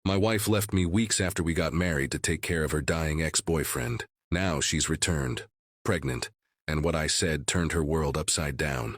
My wife left me weeks after we got married to take care of her dying ex-boyfriend. Now she's returned, pregnant, and what I said turned her world upside down.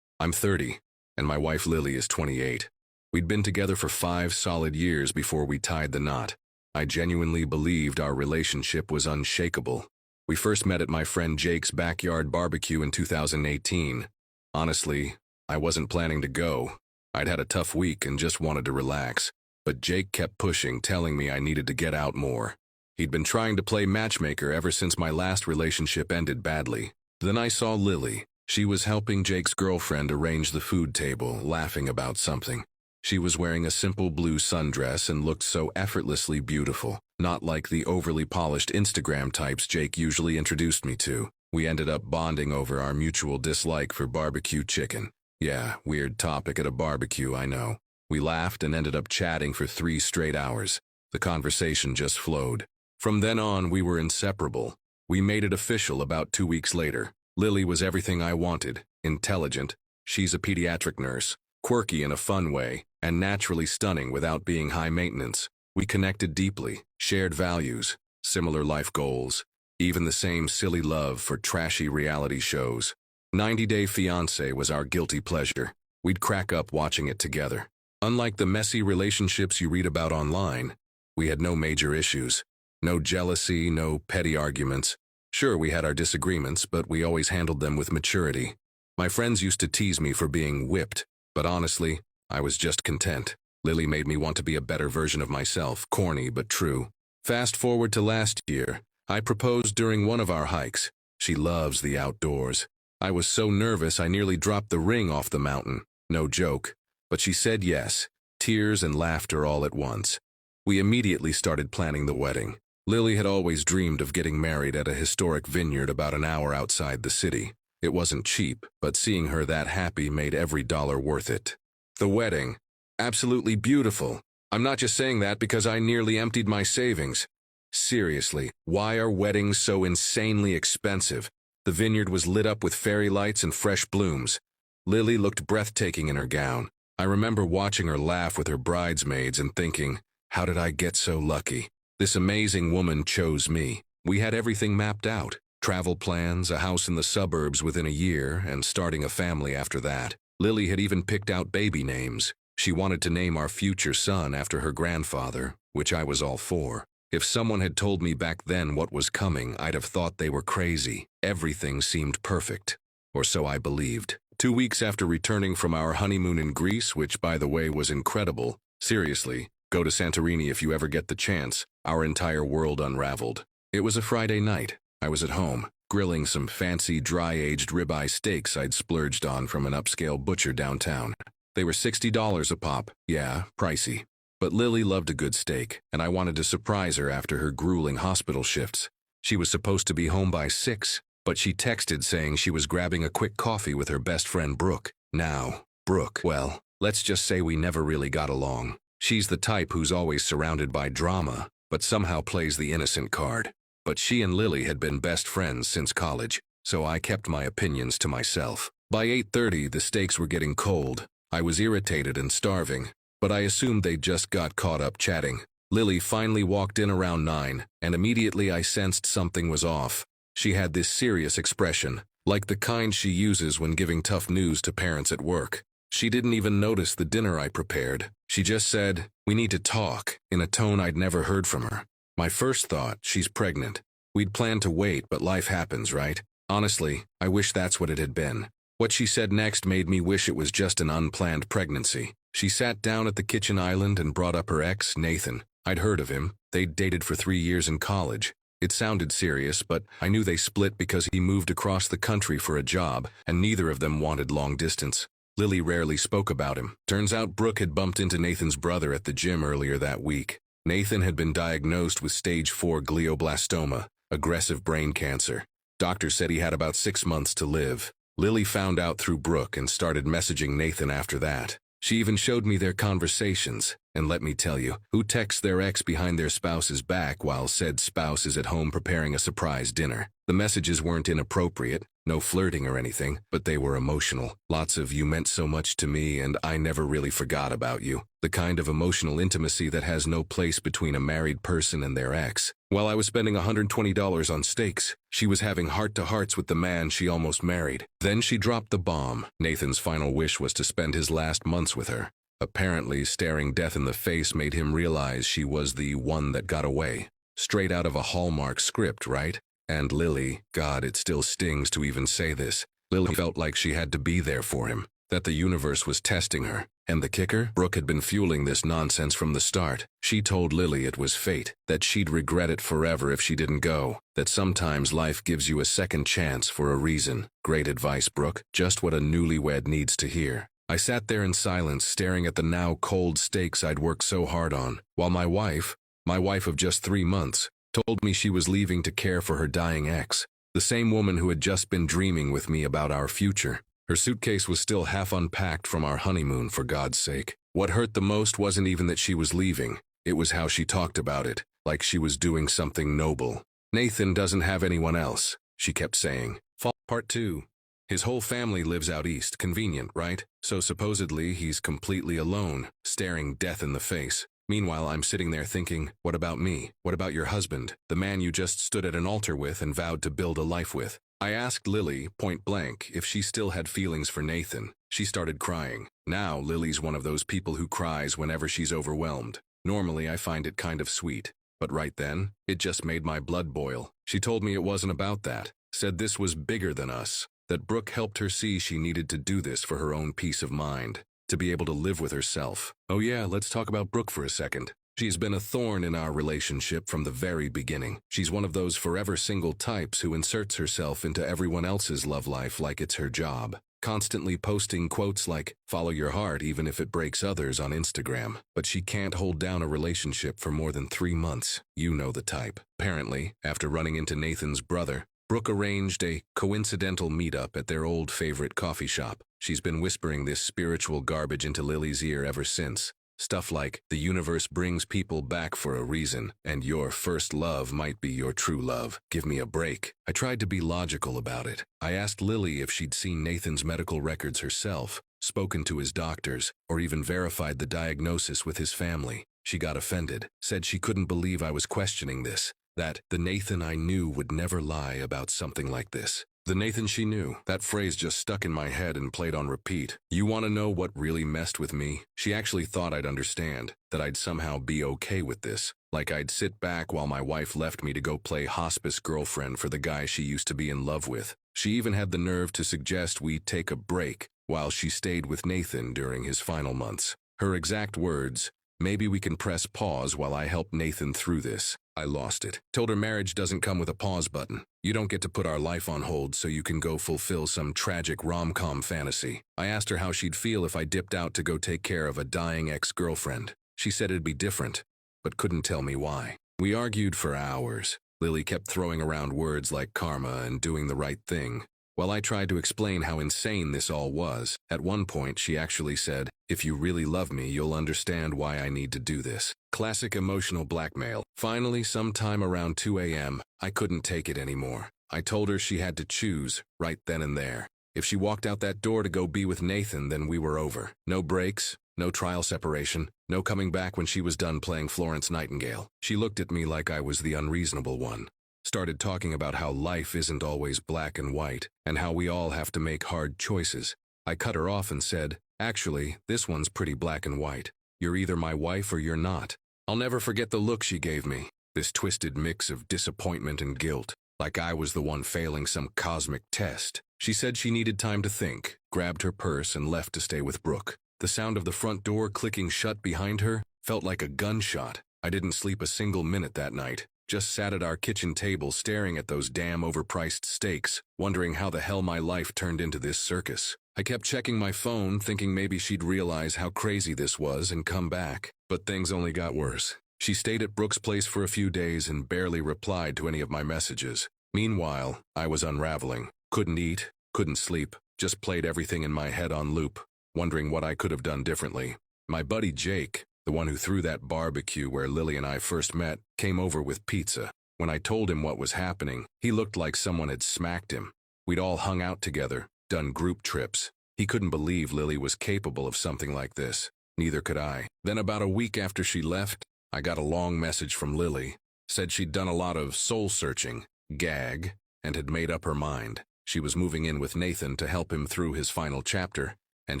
I'm 30, and my wife Lily is 28. We'd been together for 5 solid years before we tied the knot. I genuinely believed our relationship was unshakable. We first met at my friend Jake's backyard barbecue in 2018. Honestly, I wasn't planning to go. I'd had a tough week and just wanted to relax. But Jake kept pushing, telling me I needed to get out more. He'd been trying to play matchmaker ever since my last relationship ended badly. Then I saw Lily. She was helping Jake's girlfriend arrange the food table, laughing about something. She was wearing a simple blue sundress and looked so effortlessly beautiful, not like the overly polished Instagram types Jake usually introduced me to. We ended up bonding over our mutual dislike for barbecue chicken. Yeah, weird topic at a barbecue, I know. We laughed and ended up chatting for 3 straight hours. The conversation just flowed. From then on, we were inseparable. We made it official about 2 weeks later. Lily was everything I wanted. Intelligent. She's a pediatric nurse. Quirky in a fun way, and naturally stunning without being high maintenance. We connected deeply, shared values, similar life goals, even the same silly love for trashy reality shows. 90 Day Fiancé was our guilty pleasure. We'd crack up watching it together. Unlike the messy relationships you read about online, we had no major issues. No jealousy, no petty arguments. Sure, we had our disagreements, but we always handled them with maturity. My friends used to tease me for being whipped, but honestly, I was just content. Lily made me want to be a better version of myself, corny but true. Fast forward to last year, I proposed during one of our hikes. She loves the outdoors. I was so nervous I nearly dropped the ring off the mountain. No joke. But she said yes, tears and laughter all at once. We immediately started planning the wedding. Lily had always dreamed of getting married at a historic vineyard about an hour outside the city. It wasn't cheap, but seeing her that happy made every dollar worth it. The wedding. Absolutely beautiful. I'm not just saying that because I nearly emptied my savings. Seriously, why are weddings so insanely expensive? The vineyard was lit up with fairy lights and fresh blooms. Lily looked breathtaking in her gown. I remember watching her laugh with her bridesmaids and thinking, how did I get so lucky? This amazing woman chose me. We had everything mapped out. Travel plans, a house in the suburbs within a year, and starting a family after that. Lily had even picked out baby names. She wanted to name our future son after her grandfather, which I was all for. If someone had told me back then what was coming, I'd have thought they were crazy. Everything seemed perfect. Or so I believed. 2 weeks after returning from our honeymoon in Greece, which by the way was incredible, seriously, go to Santorini if you ever get the chance, our entire world unraveled. It was a Friday night. I was at home, grilling some fancy dry-aged ribeye steaks I'd splurged on from an upscale butcher downtown. They were $60 a pop. Yeah, pricey. But Lily loved a good steak, and I wanted to surprise her after her grueling hospital shifts. She was supposed to be home by 6, but she texted saying she was grabbing a quick coffee with her best friend Brooke. Now, Brooke, well, let's just say we never really got along. She's the type who's always surrounded by drama, but somehow plays the innocent card. But she and Lily had been best friends since college, so I kept my opinions to myself. By 8:30, the steaks were getting cold. I was irritated and starving, but I assumed they'd just got caught up chatting. Lily finally walked in around 9, and immediately I sensed something was off. She had this serious expression, like the kind she uses when giving tough news to parents at work. She didn't even notice the dinner I prepared. She just said, "We need to talk," in a tone I'd never heard from her. My first thought, she's pregnant. We'd planned to wait, but life happens, right? Honestly, I wish that's what it had been. What she said next made me wish it was just an unplanned pregnancy. She sat down at the kitchen island and brought up her ex, Nathan. I'd heard of him. They'd dated for 3 years in college. It sounded serious, but I knew they split because he moved across the country for a job, and neither of them wanted long distance. Lily rarely spoke about him. Turns out Brooke had bumped into Nathan's brother at the gym earlier that week. Nathan had been diagnosed with stage 4 glioblastoma, aggressive brain cancer. Doctors said he had about 6 months to live. Lily found out through Brooke and started messaging Nathan after that. She even showed me their conversations, and let me tell you, who texts their ex behind their spouse's back while said spouse is at home preparing a surprise dinner? The messages weren't inappropriate, No flirting or anything, but they were emotional. Lots of "you meant so much to me and I never really forgot about you." The kind of emotional intimacy that has no place between a married person and their ex. While I was spending $120 on steaks, she was having heart-to-hearts with the man she almost married. Then she dropped the bomb. Nathan's final wish was to spend his last months with her. Apparently, staring death in the face made him realize she was the one that got away. Straight out of a Hallmark script, right? And Lily, God, it still stings to even say this, Lily felt like she had to be there for him, that the universe was testing her. And the kicker? Brooke had been fueling this nonsense from the start. She told Lily it was fate, that she'd regret it forever if she didn't go, that sometimes life gives you a second chance for a reason. Great advice, Brooke, just what a newlywed needs to hear. I sat there in silence, staring at the now cold steaks I'd worked so hard on, while my wife of just 3 months, told me she was leaving to care for her dying ex, the same woman who had just been dreaming with me about our future. Her suitcase was still half unpacked from our honeymoon, for God's sake. What hurt the most wasn't even that she was leaving. It was how she talked about it, like she was doing something noble. "Nathan doesn't have anyone else," she kept saying. Part 2. His whole family lives out east. Convenient, right? So supposedly he's completely alone, staring death in the face. Meanwhile, I'm sitting there thinking, what about me? What about your husband, the man you just stood at an altar with and vowed to build a life with? I asked Lily, point blank, if she still had feelings for Nathan. She started crying. Now, Lily's one of those people who cries whenever she's overwhelmed. Normally, I find it kind of sweet. But right then, it just made my blood boil. She told me it wasn't about that. Said this was bigger than us. That Brooke helped her see she needed to do this for her own peace of mind. To be able to live with herself. Oh yeah, let's talk about Brooke for a second. She's been a thorn in our relationship from the very beginning. She's one of those forever single types who inserts herself into everyone else's love life like it's her job. Constantly posting quotes like, "Follow your heart even if it breaks others" on Instagram. But she can't hold down a relationship for more than 3 months. You know the type. Apparently, after running into Nathan's brother, Brooke arranged a coincidental meetup at their old favorite coffee shop. She's been whispering this spiritual garbage into Lily's ear ever since. Stuff like, the universe brings people back for a reason, and your first love might be your true love. Give me a break. I tried to be logical about it. I asked Lily if she'd seen Nathan's medical records herself, spoken to his doctors, or even verified the diagnosis with his family. She got offended, said she couldn't believe I was questioning this, that the Nathan I knew would never lie about something like this. The Nathan she knew. That phrase just stuck in my head and played on repeat. You want to know what really messed with me? She actually thought I'd understand, that I'd somehow be okay with this. Like I'd sit back while my wife left me to go play hospice girlfriend for the guy she used to be in love with. She even had the nerve to suggest we take a break while she stayed with Nathan during his final months. Her exact words, "Maybe we can press pause while I help Nathan through this." I lost it. Told her marriage doesn't come with a pause button. You don't get to put our life on hold so you can go fulfill some tragic rom-com fantasy. I asked her how she'd feel if I dipped out to go take care of a dying ex-girlfriend. She said it'd be different, but couldn't tell me why. We argued for hours. Lily kept throwing around words like karma and doing the right thing. While I tried to explain how insane this all was, at one point she actually said, "If you really love me, you'll understand why I need to do this." Classic emotional blackmail. Finally, sometime around 2 a.m., I couldn't take it anymore. I told her she had to choose, right then and there. If she walked out that door to go be with Nathan, then we were over. No breaks, no trial separation, no coming back when she was done playing Florence Nightingale. She looked at me like I was the unreasonable one. Started talking about how life isn't always black and white, and how we all have to make hard choices. I cut her off and said, "Actually, this one's pretty black and white. You're either my wife or you're not." I'll never forget the look she gave me, this twisted mix of disappointment and guilt, like I was the one failing some cosmic test. She said she needed time to think, grabbed her purse and left to stay with Brooke. The sound of the front door clicking shut behind her felt like a gunshot. I didn't sleep a single minute that night. Just sat at our kitchen table staring at those damn overpriced steaks, wondering how the hell my life turned into this circus. I kept checking my phone, thinking maybe she'd realize how crazy this was and come back. But things only got worse. She stayed at Brooke's place for a few days and barely replied to any of my messages. Meanwhile, I was unraveling. Couldn't eat, couldn't sleep, just played everything in my head on loop, wondering what I could have done differently. My buddy Jake, the one who threw that barbecue where Lily and I first met, came over with pizza. When I told him what was happening, he looked like someone had smacked him. We'd all hung out together, done group trips. He couldn't believe Lily was capable of something like this. Neither could I. Then about a week after she left, I got a long message from Lily. Said she'd done a lot of soul-searching, gag, and had made up her mind. She was moving in with Nathan to help him through his final chapter, and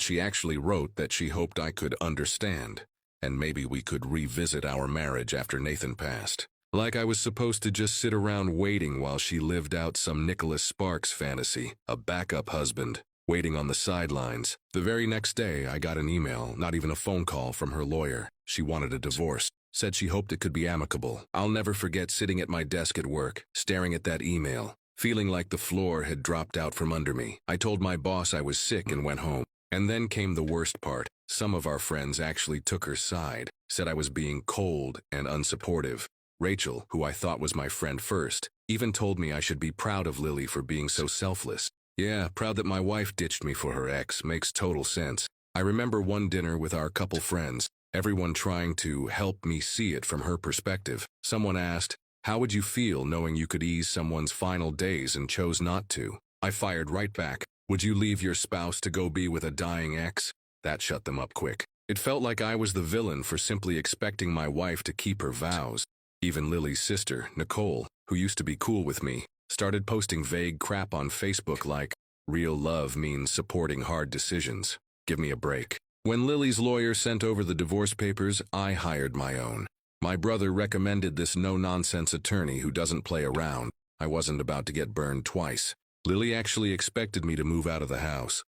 she actually wrote that she hoped I could understand, and maybe we could revisit our marriage after Nathan passed. Like I was supposed to just sit around waiting while she lived out some Nicholas Sparks fantasy, a backup husband, waiting on the sidelines. The very next day, I got an email, not even a phone call, from her lawyer. She wanted a divorce. Said she hoped it could be amicable. I'll never forget sitting at my desk at work, staring at that email, feeling like the floor had dropped out from under me. I told my boss I was sick and went home. And then came the worst part. Some of our friends actually took her side, said I was being cold and unsupportive. Rachel, who I thought was my friend first, even told me I should be proud of Lily for being so selfless. Yeah, proud that my wife ditched me for her ex makes total sense. I remember one dinner with our couple friends, everyone trying to help me see it from her perspective. Someone asked, "How would you feel knowing you could ease someone's final days and chose not to?" I fired right back, "Would you leave your spouse to go be with a dying ex?" That shut them up quick. It felt like I was the villain for simply expecting my wife to keep her vows. Even Lily's sister, Nicole, who used to be cool with me, started posting vague crap on Facebook like, "Real love means supporting hard decisions. Give me a break." When Lily's lawyer sent over the divorce papers, I hired my own. My brother recommended this no-nonsense attorney who doesn't play around. I wasn't about to get burned twice. Lily actually expected me to move out of the house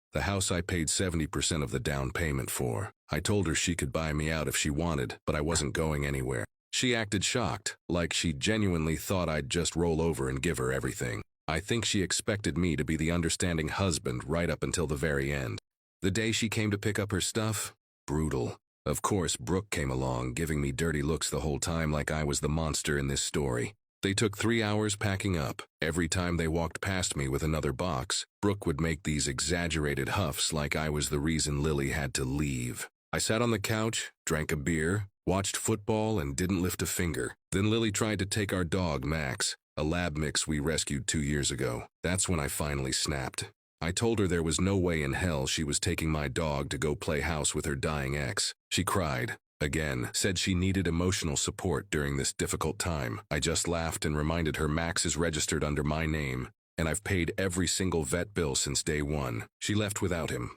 I paid 70% of the down payment for. I told her she could buy me out if she wanted, but I wasn't going anywhere. She acted shocked, like she genuinely thought I'd just roll over and give her everything. I think she expected me to be the understanding husband right up until the very end. The day she came to pick up her stuff, brutal. Of course, Brooke came along, giving me dirty looks the whole time like I was the monster in this story. They took 3 hours packing up. Every time they walked past me with another box, Brooke would make these exaggerated huffs like I was the reason Lily had to leave. I sat on the couch, drank a beer, watched football, and didn't lift a finger. Then Lily tried to take our dog, Max, a lab mix we rescued 2 years ago. That's when I finally snapped. I told her there was no way in hell she was taking my dog to go play house with her dying ex. She cried. Again, said she needed emotional support during this difficult time. I just laughed and reminded her Max is registered under my name, and I've paid every single vet bill since day one. She left without him.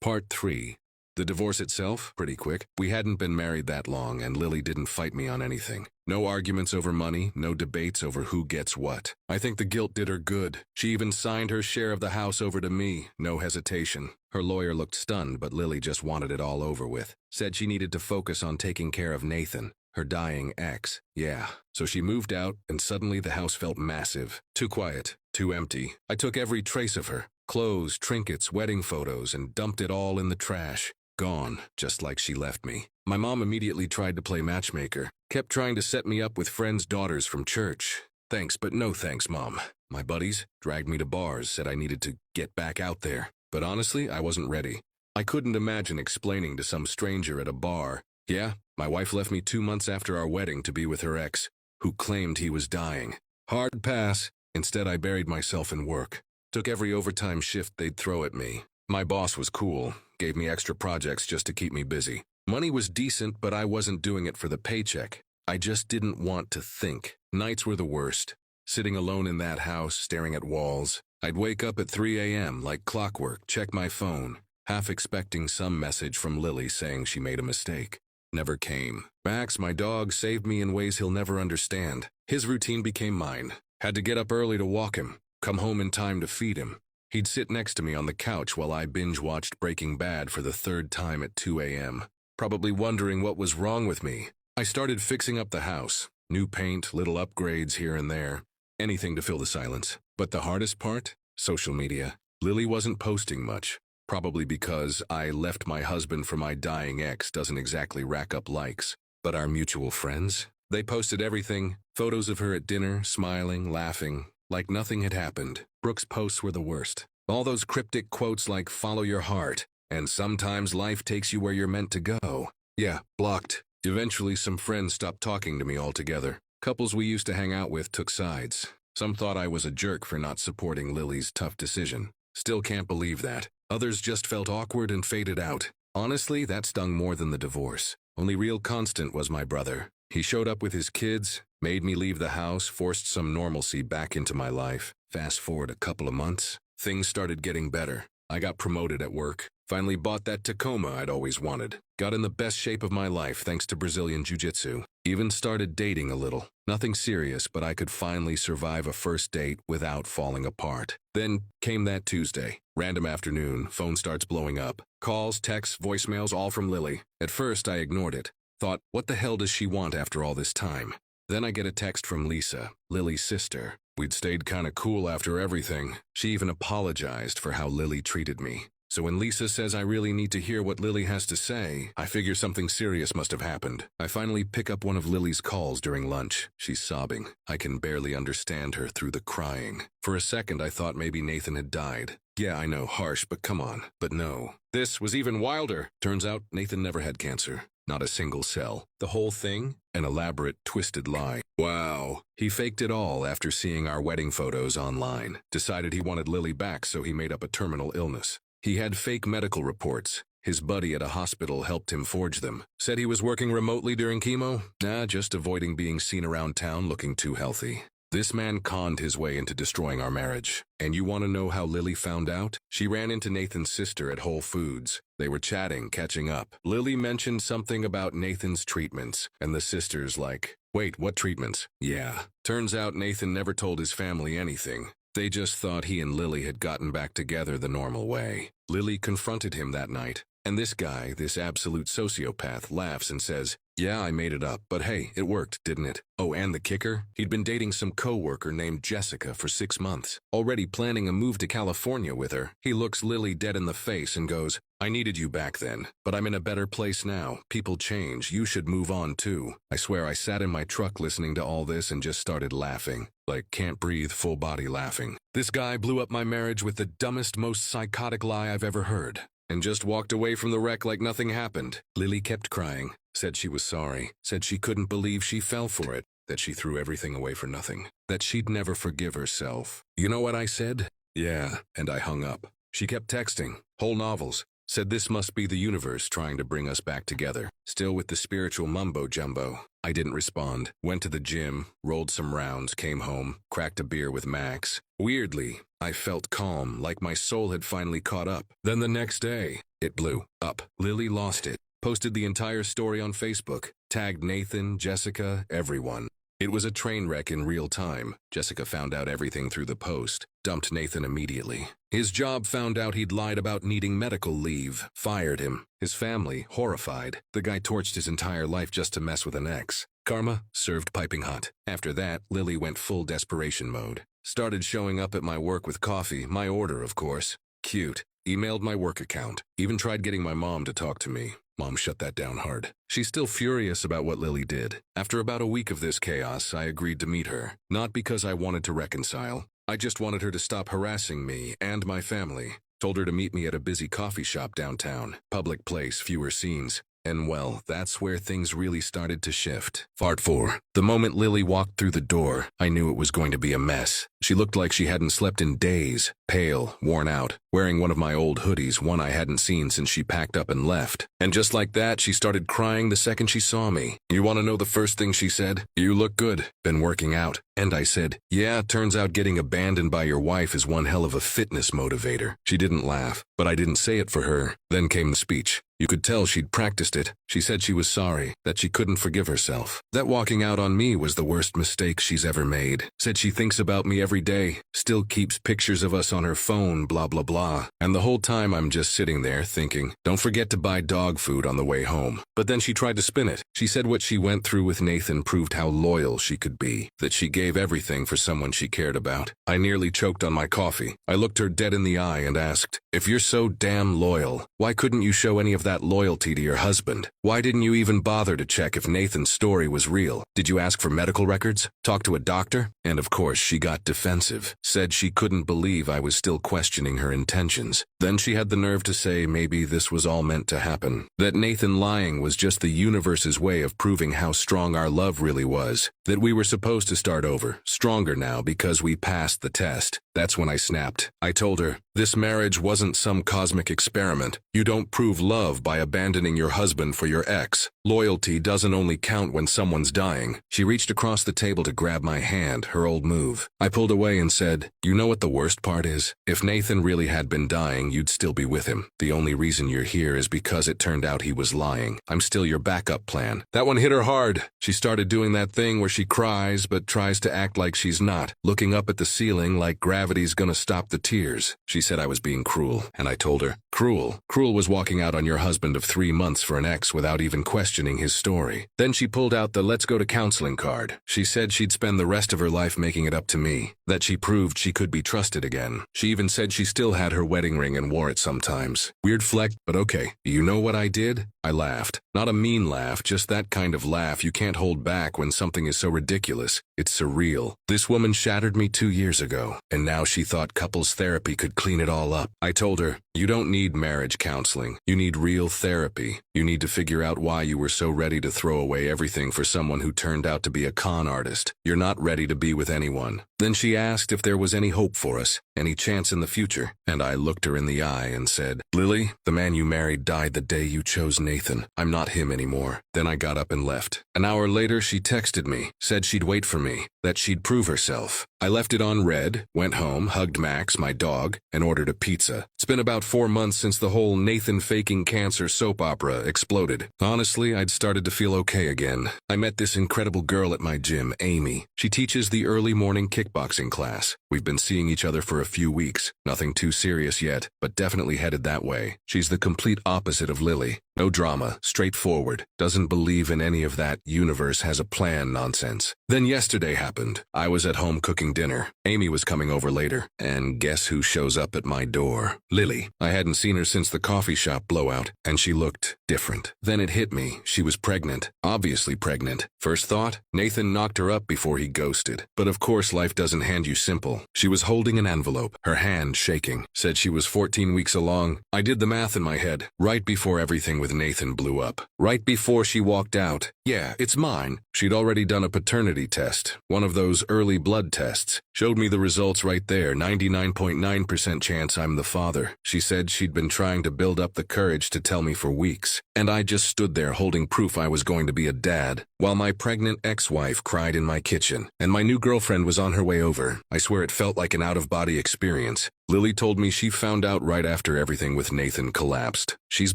Part 3. The divorce itself, pretty quick. We hadn't been married that long, and Lily didn't fight me on anything. No arguments over money, no debates over who gets what. I think the guilt did her good. She even signed her share of the house over to me, no hesitation. Her lawyer looked stunned, but Lily just wanted it all over with. Said she needed to focus on taking care of Nathan, her dying ex. Yeah, so she moved out, and suddenly the house felt massive. Too quiet, too empty. I took every trace of her. Clothes, trinkets, wedding photos, and dumped it all in the trash. Gone, just like she left me. My mom immediately tried to play matchmaker, kept trying to set me up with friends' daughters from church. Thanks, but no thanks, Mom. My buddies dragged me to bars, said I needed to get back out there. But honestly, I wasn't ready. I couldn't imagine explaining to some stranger at a bar, "Yeah, my wife left me 2 months after our wedding to be with her ex, who claimed he was dying." Hard pass. Instead, I buried myself in work. Took every overtime shift they'd throw at me. My boss was cool, gave me extra projects just to keep me busy. Money was decent, but I wasn't doing it for the paycheck. I just didn't want to think. Nights were the worst. Sitting alone in that house, staring at walls. I'd wake up at 3 a.m. like clockwork, check my phone, half expecting some message from Lily saying she made a mistake. Never came. Max, my dog, saved me in ways he'll never understand. His routine became mine. Had to get up early to walk him, come home in time to feed him. He'd sit next to me on the couch while I binge-watched Breaking Bad for the 3rd time at 2 a.m., probably wondering what was wrong with me. I started fixing up the house. New paint, little upgrades here and there. Anything to fill the silence. But the hardest part? Social media. Lily wasn't posting much. Probably because I left my husband for my dying ex doesn't exactly rack up likes. But our mutual friends? They posted everything. Photos of her at dinner, smiling, laughing, like nothing had happened. Brooke's posts were the worst. All those cryptic quotes like "follow your heart" and "sometimes life takes you where you're meant to go." Yeah, blocked. Eventually some friends stopped talking to me altogether. Couples we used to hang out with took sides. Some thought I was a jerk for not supporting Lily's tough decision. Still can't believe that. Others just felt awkward and faded out. Honestly, that stung more than the divorce. Only real constant was my brother. He showed up with his kids, made me leave the house, forced some normalcy back into my life. Fast forward a couple of months, things started getting better. I got promoted at work, finally bought that Tacoma I'd always wanted. Got in the best shape of my life thanks to Brazilian Jiu-Jitsu. Even started dating a little. Nothing serious, but I could finally survive a first date without falling apart. Then came that Tuesday. Random afternoon, phone starts blowing up. Calls, texts, voicemails, all from Lily. At first, I ignored it. Thought, what the hell does she want after all this time? Then I get a text from Lisa, Lily's sister. We'd stayed kinda cool after everything. She even apologized for how Lily treated me. So when Lisa says I really need to hear what Lily has to say, I figure something serious must have happened. I finally pick up one of Lily's calls during lunch. She's sobbing. I can barely understand her through the crying. For a second, I thought maybe Nathan had died. Yeah, I know, harsh, but come on. But no. This was even wilder. Turns out Nathan never had cancer. Not a single cell. The whole thing? An elaborate, twisted lie. Wow. He faked it all after seeing our wedding photos online. Decided he wanted Lily back, so he made up a terminal illness. He had fake medical reports. His buddy at a hospital helped him forge them. Said he was working remotely during chemo? Nah, just avoiding being seen around town looking too healthy. This man conned his way into destroying our marriage. And you want to know how Lily found out? She ran into Nathan's sister at Whole Foods. They were chatting, catching up. Lily mentioned something about Nathan's treatments, and the sister's like, wait, what treatments? Yeah. Turns out Nathan never told his family anything. They just thought he and Lily had gotten back together the normal way. Lily confronted him that night, and this guy, this absolute sociopath, laughs and says, yeah, I made it up, but hey, it worked, didn't it? Oh, and the kicker? He'd been dating some coworker named Jessica for 6 months, already planning a move to California with her. He looks Lily dead in the face and goes, I needed you back then, but I'm in a better place now. People change. You should move on too. I swear I sat in my truck listening to all this and just started laughing. Like can't breathe, full body laughing. This guy blew up my marriage with the dumbest, most psychotic lie I've ever heard, and just walked away from the wreck like nothing happened. Lily kept crying, said she was sorry, said she couldn't believe she fell for it, that she threw everything away for nothing, that she'd never forgive herself. You know what I said? Yeah, and I hung up. She kept texting, whole novels. Said this must be the universe trying to bring us back together. Still with the spiritual mumbo-jumbo. I didn't respond. Went to the gym, rolled some rounds, came home, cracked a beer with Max. Weirdly, I felt calm, like my soul had finally caught up. Then the next day, it blew up. Lily lost it. Posted the entire story on Facebook. Tagged Nathan, Jessica, everyone. It was a train wreck in real time. Jessica found out everything through the post. Dumped Nathan immediately. His job found out he'd lied about needing medical leave. Fired him. His family, horrified. The guy torched his entire life just to mess with an ex. Karma served piping hot. After that, Lily went full desperation mode. Started showing up at my work with coffee, my order, of course. Cute. Emailed my work account. Even tried getting my mom to talk to me. Mom shut that down hard. She's still furious about what Lily did. After about a week of this chaos, I agreed to meet her. Not because I wanted to reconcile. I just wanted her to stop harassing me and my family. Told her to meet me at a busy coffee shop downtown. Public place, fewer scenes. And well, that's where things really started to shift. Part 4. The moment Lily walked through the door, I knew it was going to be a mess. She looked like she hadn't slept in days, pale, worn out, wearing one of my old hoodies, one I hadn't seen since she packed up and left. And just like that, she started crying the second she saw me. You want to know the first thing she said? You look good. Been working out. And I said, yeah, turns out getting abandoned by your wife is one hell of a fitness motivator. She didn't laugh, but I didn't say it for her. Then came the speech. You could tell she'd practiced it. She said she was sorry, that she couldn't forgive herself. That walking out on me was the worst mistake she's ever made. Said she thinks about me every day, still keeps pictures of us on her phone, blah blah blah. And the whole time I'm just sitting there thinking, don't forget to buy dog food on the way home. But then she tried to spin it. She said what she went through with Nathan proved how loyal she could be, that she gave everything for someone she cared about. I nearly choked on my coffee. I looked her dead in the eye and asked, if you're so damn loyal, why couldn't you show any of that loyalty to your husband? Why didn't you even bother to check if Nathan's story was real? Did you ask for medical records? Talk to a doctor? And of course, she got defensive. Said she couldn't believe I was was still questioning her intentions. Then she had the nerve to say maybe this was all meant to happen. That Nathan lying was just the universe's way of proving how strong our love really was. That we were supposed to start over, stronger now because we passed the test. That's when I snapped. I told her, this marriage wasn't some cosmic experiment. You don't prove love by abandoning your husband for your ex. Loyalty doesn't only count when someone's dying. She reached across the table to grab my hand, her old move. I pulled away and said, you know what the worst part is? If Nathan really had been dying, you'd still be with him. The only reason you're here is because it turned out he was lying. I'm still your backup plan. That one hit her hard. She started doing that thing where she cries but tries to act like she's not, looking up at the ceiling like gravity's gonna stop the tears. She said I was being cruel, and I told her, cruel? Cruel was walking out on your husband of 3 months for an ex without even questioning his story. Then she pulled out the let's go to counseling card. She said she'd spend the rest of her life making it up to me, that she proved she could be trusted again. She even said she still had her wedding ring and wore it sometimes. Weird flex, but okay. You know what I did? I laughed. Not a mean laugh, just that kind of laugh you can't hold back when something is so ridiculous. It's surreal. This woman shattered me 2 years ago, and now she thought couples therapy could clean it all up. I told her, you don't need marriage counseling. You need real therapy. You need to figure out why you were so ready to throw away everything for someone who turned out to be a con artist. You're not ready to be with anyone. Then she asked if there was any hope for us, any chance in the future, and I looked her in the eye and said, Lily, the man you married died the day you chose Nathan. I'm not him anymore. Then I got up and left. An hour later, she texted me, said she'd wait for me, that she'd prove herself. I left it on red, went home, hugged Max, my dog, and ordered a pizza. It's been about 4 months since the whole Nathan faking cancer soap opera exploded. Honestly, I'd started to feel okay again. I met this incredible girl at my gym, Amy. She teaches the early morning kickboxing class. We've been seeing each other for a few weeks. Nothing too serious yet, but definitely headed that way. She's the complete opposite of Lily. No drama, straightforward, doesn't believe in any of that universe has a plan nonsense. Then yesterday happened. I was at home cooking dinner. Amy was coming over later. And guess who shows up at my door? Lily. I hadn't seen her since the coffee shop blowout, and she looked different. Then it hit me. She was pregnant. Obviously pregnant. First thought, Nathan knocked her up before he ghosted. But of course life doesn't hand you simple. She was holding an envelope, her hand shaking. Said she was 14 weeks along. I did the math in my head. Right before everything with Nathan blew up. Right before she walked out. Yeah, it's mine. She'd already done a paternity test. One of those early blood tests. Showed me the results right there. 99.9% chance I'm the father. She said she'd been trying to build up the courage to tell me for weeks. And I just stood there holding proof I was going to be a dad, while my pregnant ex-wife cried in my kitchen. And my new girlfriend was on her way over. I swear it felt like an out-of-body experience. Lily told me she found out right after everything with Nathan collapsed. She's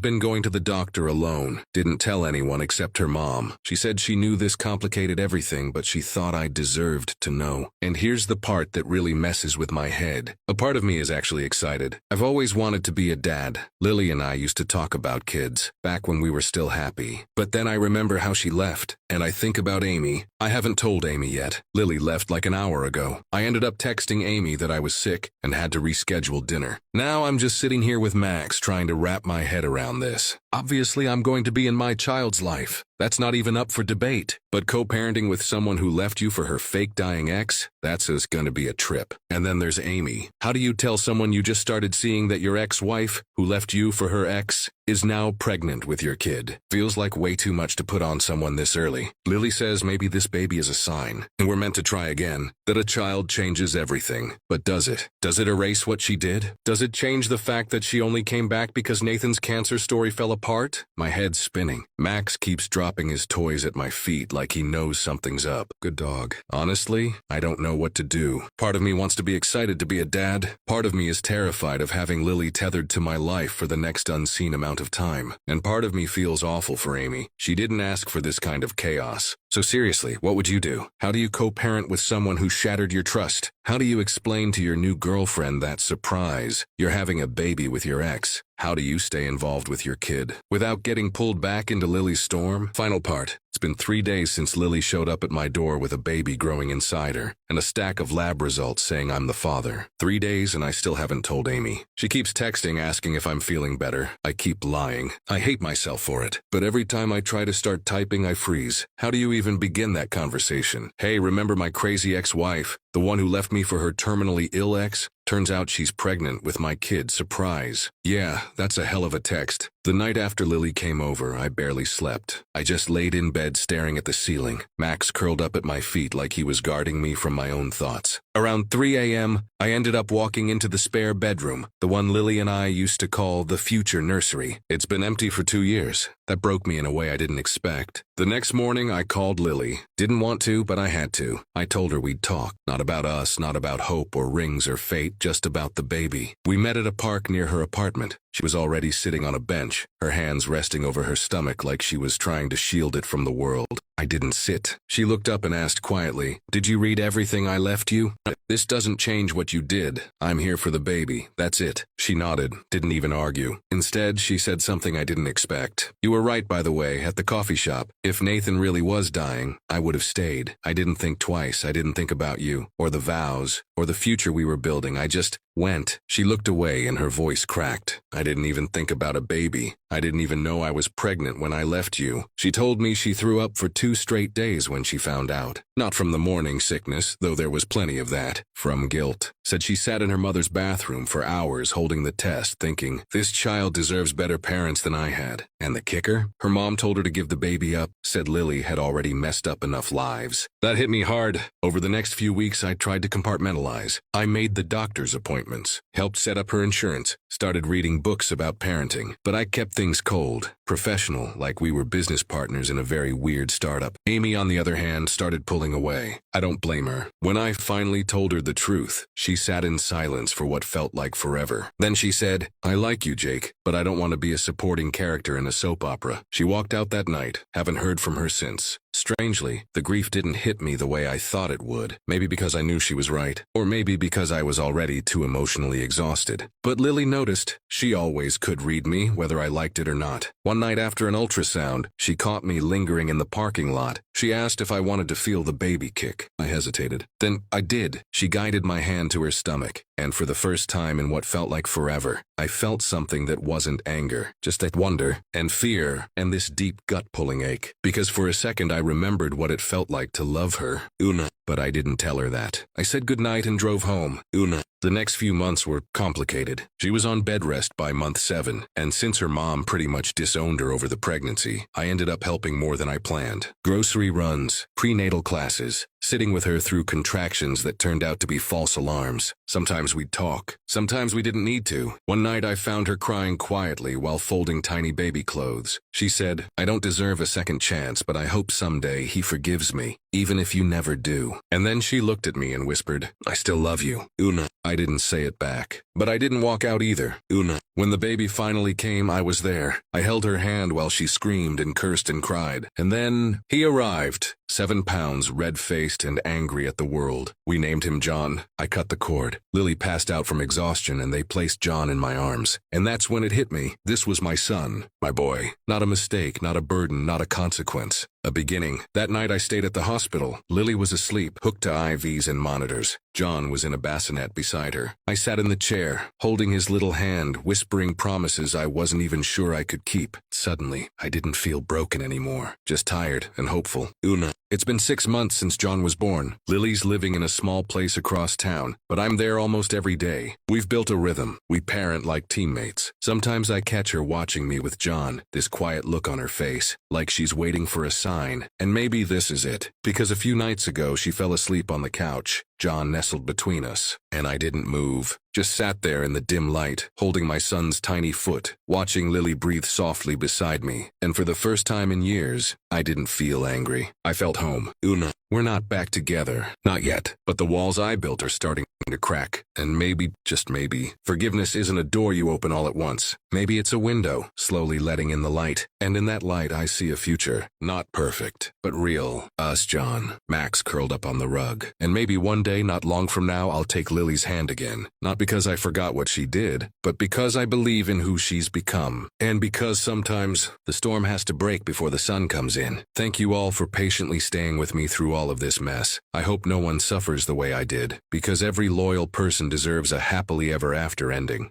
been going to the doctor alone. Didn't tell anyone except her mom. She said she knew this complicated everything, but she thought I deserved to know. And here's the part that really messes with my head. A part of me is actually excited. I've always wanted to be a dad. Lily and I used to talk about kids, back when we were still happy. But then I remember how she left, and I think about Amy. I haven't told Amy yet. Lily left like an hour ago. I ended up texting Amy that I was sick and had to reschedule dinner. Now I'm just sitting here with Max trying to wrap my head around this. Obviously, I'm going to be in my child's life. That's not even up for debate. But co-parenting with someone who left you for her fake dying ex, that's just gonna be a trip. And then there's Amy. How do you tell someone you just started seeing that your ex-wife, who left you for her ex, is now pregnant with your kid? Feels like way too much to put on someone this early. Lily says maybe this baby is a sign, and we're meant to try again, that a child changes everything. But does it? Does it erase what she did? Does it change the fact that she only came back because Nathan's cancer story fell apart? My head's spinning. Max keeps dropping his toys at my feet like he knows something's up. Good dog. Honestly, I don't know what to do. Part of me wants to be excited to be a dad. Part of me is terrified of having Lily tethered to my life for the next unseen amount of time. And part of me feels awful for Amy. She didn't ask for this kind of chaos. So seriously, what would you do? How do you co-parent with someone who shattered your trust? How do you explain to your new girlfriend that surprise? You're having a baby with your ex. How do you stay involved with your kid without getting pulled back into Lily's storm? Final part. It's been 3 days since Lily showed up at my door with a baby growing inside her and a stack of lab results saying I'm the father. 3 days and I still haven't told Amy. She keeps texting asking if I'm feeling better. I keep lying. I hate myself for it. But every time I try to start typing, I freeze. How do you even begin that conversation? Hey, remember my crazy ex-wife? The one who left me for her terminally ill ex? Turns out she's pregnant with my kid. Surprise. Yeah, that's a hell of a text. The night after Lily came over, I barely slept. I just laid in bed staring at the ceiling. Max curled up at my feet like he was guarding me from my own thoughts. Around 3 a.m., I ended up walking into the spare bedroom, the one Lily and I used to call the future nursery. It's been empty for 2 years. That broke me in a way I didn't expect. The next morning, I called Lily. Didn't want to, but I had to. I told her we'd talk. Not about us, not about hope or rings or fate, just about the baby. We met at a park near her apartment. She was already sitting on a bench, her hands resting over her stomach like she was trying to shield it from the world. I didn't sit. She looked up and asked quietly, "Did you read everything I left you?" "This doesn't change what you did. I'm here for the baby. That's it." She nodded, didn't even argue. Instead, she said something I didn't expect. "You were right, by the way, at the coffee shop. If Nathan really was dying, I would have stayed. I didn't think twice. I didn't think about you, or the vows, or the future we were building. I just went." She looked away and her voice cracked. "I didn't even think about a baby. I didn't even know I was pregnant when I left you." She told me she threw up for 2 straight days when she found out. Not from the morning sickness, though there was plenty of that. From guilt. Said she sat in her mother's bathroom for hours holding the test, thinking, this child deserves better parents than I had. And the kicker? Her mom told her to give the baby up, said Lily had already messed up enough lives. That hit me hard. Over the next few weeks, I tried to compartmentalize. I made the doctor's appointments, helped set up her insurance, started reading books about parenting. But I kept things cold, professional, like we were business partners in a very weird startup. Amy, on the other hand, started pulling away. I don't blame her. When I finally told her the truth, she sat in silence for what felt like forever. Then she said, "I like you, Jake, but I don't want to be a supporting character in a soap opera." She walked out that night. Haven't heard from her since. Strangely, the grief didn't hit me the way I thought it would. Maybe because I knew she was right, or maybe because I was already too emotionally exhausted. But Lily noticed. She always could read me, whether I liked it or not. One night after an ultrasound, she caught me lingering in the parking lot. She asked if I wanted to feel the baby kick. I hesitated. Then I did. She guided my hand to her stomach, and for the first time in what felt like forever, I felt something that wasn't anger, just that wonder and fear and this deep gut-pulling ache. Because for a second I remembered what it felt like to love her, Una. But I didn't tell her that. I said goodnight and drove home, Una. The next few months were complicated. She was on bed rest by month 7, and since her mom pretty much disowned her over the pregnancy, I ended up helping more than I planned. Grocery runs, prenatal classes, sitting with her through contractions that turned out to be false alarms. Sometimes we'd talk. Sometimes we didn't need to. One night I found her crying quietly while folding tiny baby clothes. She said, "I don't deserve a second chance, but I hope someday he forgives me, even if you never do." And then she looked at me and whispered, "I still love you, Una." I didn't say it back. But I didn't walk out either, Una. When the baby finally came, I was there. I held her hand while she screamed and cursed and cried. And then he arrived. 7 pounds, red-faced and angry at the world. We named him John. I cut the cord. Lily passed out from exhaustion and they placed John in my arms. And that's when it hit me. This was my son, my boy. Not a mistake, not a burden, not a consequence. A beginning. That night I stayed at the hospital. Lily was asleep, hooked to IVs and monitors. John was in a bassinet beside her. I sat in the chair, holding his little hand, whispering promises I wasn't even sure I could keep. Suddenly, I didn't feel broken anymore, just tired and hopeful. Una. It's been 6 months since John was born. Lily's living in a small place across town, but I'm there almost every day. We've built a rhythm. We parent like teammates. Sometimes I catch her watching me with John, this quiet look on her face, like she's waiting for a sign. And maybe this is it, because a few nights ago she fell asleep on the couch. John nestled between us, and I didn't move. Just sat there in the dim light, holding my son's tiny foot, watching Lily breathe softly beside me. And for the first time in years, I didn't feel angry. I felt home. Una. We're not back together. Not yet. But the walls I built are starting to crack. And maybe, just maybe, forgiveness isn't a door you open all at once. Maybe it's a window, slowly letting in the light. And in that light, I see a future. Not perfect, but real. Us, John. Max curled up on the rug. And maybe one day, not long from now, I'll take Lily's hand again. Not because I forgot what she did, but because I believe in who she's become. And because sometimes the storm has to break before the sun comes in. Thank you all for patiently staying with me through all of this mess. I hope no one suffers the way I did, because every loyal person deserves a happily ever after ending.